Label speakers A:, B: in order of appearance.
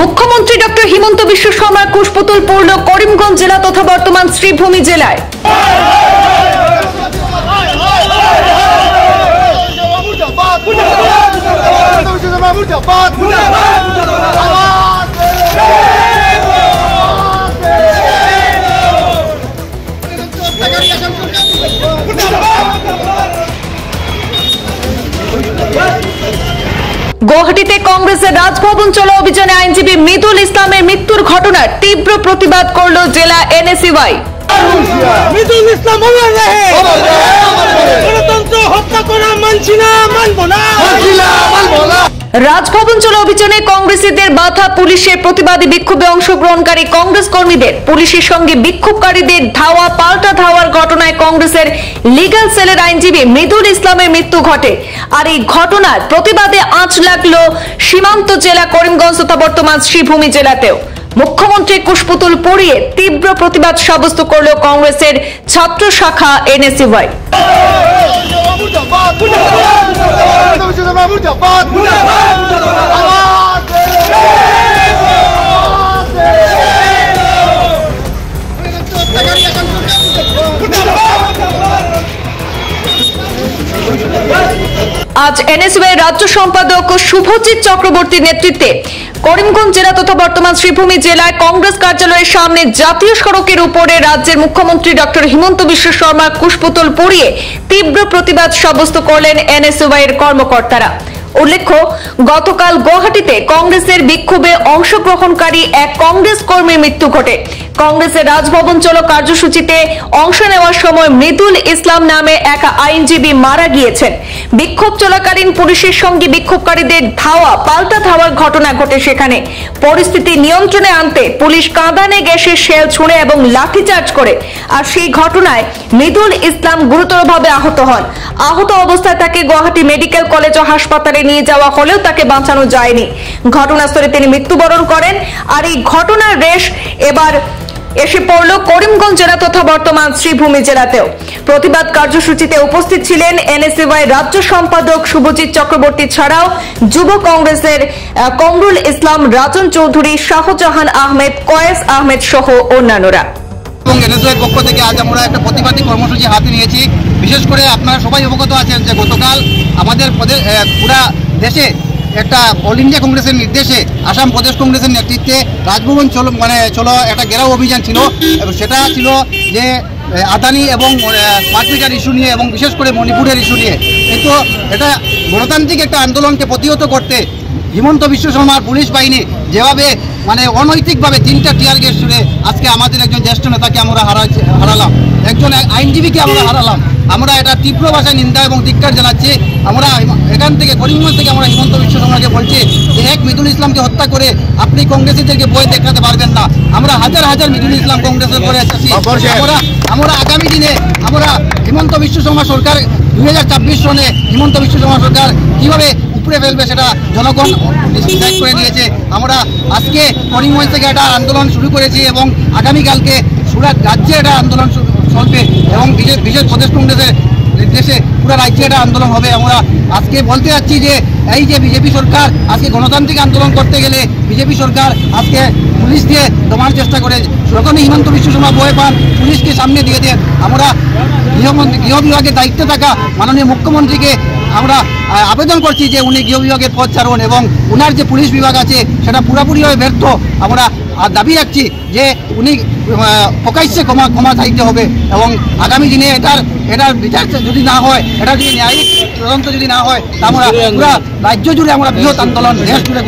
A: মুখ্যমন্ত্রী ডক্টর হিমন্ত বিশ্ব শর্মার কুশপুতুল পড়ল করিমগঞ্জ জেলা তথা বর্তমান শ্রীভূমি জেলায়। গুয়াহাটিতে কংগ্রেসের রাজভবন চলো অভিযানে আইনজীবী মৃদুল ইসলামের মৃত্যুর ঘটনার তীব্র প্রতিবাদ করল জেলা এনএসইউআই।
B: মৃদুল ইসলাম গণতন্ত্র হত্যা করা মানছি না, মানব না।
A: রাজভবন চলো অভিযানে কংগ্রেসীদের বাধা পুলিশের প্রতিবাদী বিক্ষোভে অংশগ্রহণকারী কংগ্রেস কর্মীদের পুলিশের সঙ্গে বিক্ষোভকারীদের ধাওয়া পাল্টা ধাওয়ার ঘটনায় কংগ্রেসের লিগ্যাল সেলের আইনজীবী মৃদুল ইসলামের মৃত্যু ঘটে। আর এই ঘটনার প্রতিবাদে আঁচ লাগলো সীমান্ত জেলা করিমগঞ্জ তথা বর্তমান শ্রীভূমি জেলাতেও। মুখ্যমন্ত্রী কুশপুতুল পড়িয়ে তীব্র প্রতিবাদ সাব্যস্ত করল কংগ্রেসের ছাত্র শাখা এনএসইউআই। আজ এনএসইউআই রাজ্য সম্পাদক শুভজিৎ চক্রবর্তীর নেতৃত্বে করিমগঞ্জ জেলা তথা বর্তমান শ্রীভূমি জেলায় কংগ্রেস কার্যালয়ের সামনে জাতীয় সড়কের উপরে রাজ্যের মুখ্যমন্ত্রী ডক্টর হিমন্ত বিশ্ব শর্মার কুশপুতুল পড়িয়ে তীব্র প্রতিবাদ সাব্যস্ত করলেন এনএসইউআই এর কর্মকর্তারা। উল্লেখ্য, গতকাল গুয়াহাটিতে কংগ্রেসের বিক্ষোভে অংশগ্রহণকারী এক কংগ্রেস কর্মীর মৃত্যু ঘটে। কংগ্রেসের রাজভবন চলো কার্যসূচিতে অংশ নেওয়ার সময় মৃদুল ইসলাম নামে এক আইনজীবী মারা গিয়েছেন। বিক্ষোভ চলাকালীন পুলিশের সঙ্গে বিক্ষোভকারীদের ধাওয়া পাল্টা ধাওয়ার ঘটনা ঘটে। সেখানে পরিস্থিতি নিয়ন্ত্রণে আনতে পুলিশ কাঁদানে গ্যাসের শেল ছুঁড়ে এবং লাঠিচার্জ করে। আর সেই ঘটনায় মৃদুল ইসলাম গুরুতরভাবে আহত হন। আহত অবস্থায় তাকে গুয়াহাটি মেডিকেল কলেজ ও হাসপাতালে নিয়ে যাওয়া হলেও তাকে বাঁচানো যায়নি। ঘটনাস্থলে তিনি মৃত্যুবরণ করেন। আর এই ঘটনার রেশ এবার এসে পড়ল করিমগঞ্জ জেলা তথা বর্তমান শ্রীভূমি জেলাতেও। প্রতিবাদ কার্যসূচিতে উপস্থিত ছিলেন এনএসইউআই রাজ্য সম্পাদক শুভজিৎ চক্রবর্তী ছাড়াও যুব কংগ্রেসের কমরুল ইসলাম, রাজন চৌধুরী, শাহজাহান আহমেদ, কয়েস আহমেদ সহ অন্যান্যরা।
C: এবং এনএসইউআই পক্ষ থেকে আজ আমরা একটা প্রতিবাদী কর্মসূচি হাতে নিয়েছি। বিশেষ করে আপনারা সবাই অবগত আছেন যে গতকাল আমাদের পুরা দেশে একটা অল ইন্ডিয়া কংগ্রেসের নির্দেশে আসাম প্রদেশ কংগ্রেসের নেতৃত্বে রাজভবন চলো একটা ঘেরাও অভিযান ছিল। এবং সেটা ছিল যে আদানি এবং স্মার্ট মিটার ইস্যু নিয়ে এবং বিশেষ করে মণিপুরের ইস্যু নিয়ে। কিন্তু এটা গণতান্ত্রিক একটা আন্দোলনকে প্রতিহত করতে হিমন্ত বিশ্ব শর্মার পুলিশ বাহিনী যেভাবে অনৈতিকভাবে 3টা টিয়ার গ্যাস ছুড়ে আজকে আমাদের একজন জ্যেষ্ঠ নেতাকে আমরা হারালাম, একজন আইনজীবীকে আমরা হারালাম। আমরা এটা তীব্র ভাষায় নিন্দা এবং ধিক্কার জানাচ্ছি। আমরা এখান থেকে করিমগঞ্জ থেকে আমরা হিমন্ত বিশ্ব শর্মাকে বলছি যে এক মৃদুল ইসলামকে হত্যা করে আপনি কংগ্রেসীদেরকে বই দেখাতে পারবেন না। আমরা হাজার হাজার মৃদুল ইসলাম কংগ্রেসের করে এসেছি। আমরা আগামী দিনে আমরা হিমন্ত বিশ্ব শর্মা সরকার 2024 সনে হিমন্ত বিশ্ব শর্মা সরকার কীভাবে উপরে ফেলবে সেটা জনগণ ডিসাইড করে দিয়েছে। আমরা আজকে করিমগঞ্জ থেকে একটা আন্দোলন শুরু করেছি এবং আগামীকালকে সুরাট রাজ্যে একটা আন্দোলন চলবে এবং বিশেষ প্রদেশ কংগ্রেসের নির্দেশে পুরো রাজ্যে একটা আন্দোলন হবে। আমরা আজকে বলতে যাচ্ছি যে এই যে বিজেপি সরকার আজকে গণতান্ত্রিক আন্দোলন করতে গেলে বিজেপি সরকার আজকে পুলিশ দিয়ে দমার চেষ্টা করে। যখনই হিমন্ত বিশ্ব শর্মা বয়ে পান পুলিশকে সামনে দিয়ে দেন। আমরা গৃহ বিভাগের দায়িত্বে থাকা মাননীয় মুখ্যমন্ত্রীকে আমরা আবেদন করছি যে উনি গৃহ বিভাগের পদ ছাড়ুন এবং উনার যে পুলিশ বিভাগ আছে সেটা পুরোপুরিভাবে ব্যর্থ। আমরা দাবি রাখছি যে উনি প্রকাশ্যে ক্ষমা চাইতে হবে এবং আগামী দিনে এটার বিচার যদি না হয়, এটা যদি ন্যায়িক তদন্ত যদি না হয়, তা আমরা পুরো রাজ্য জুড়ে আমরা বৃহৎ আন্দোলন দেশ জুড়ে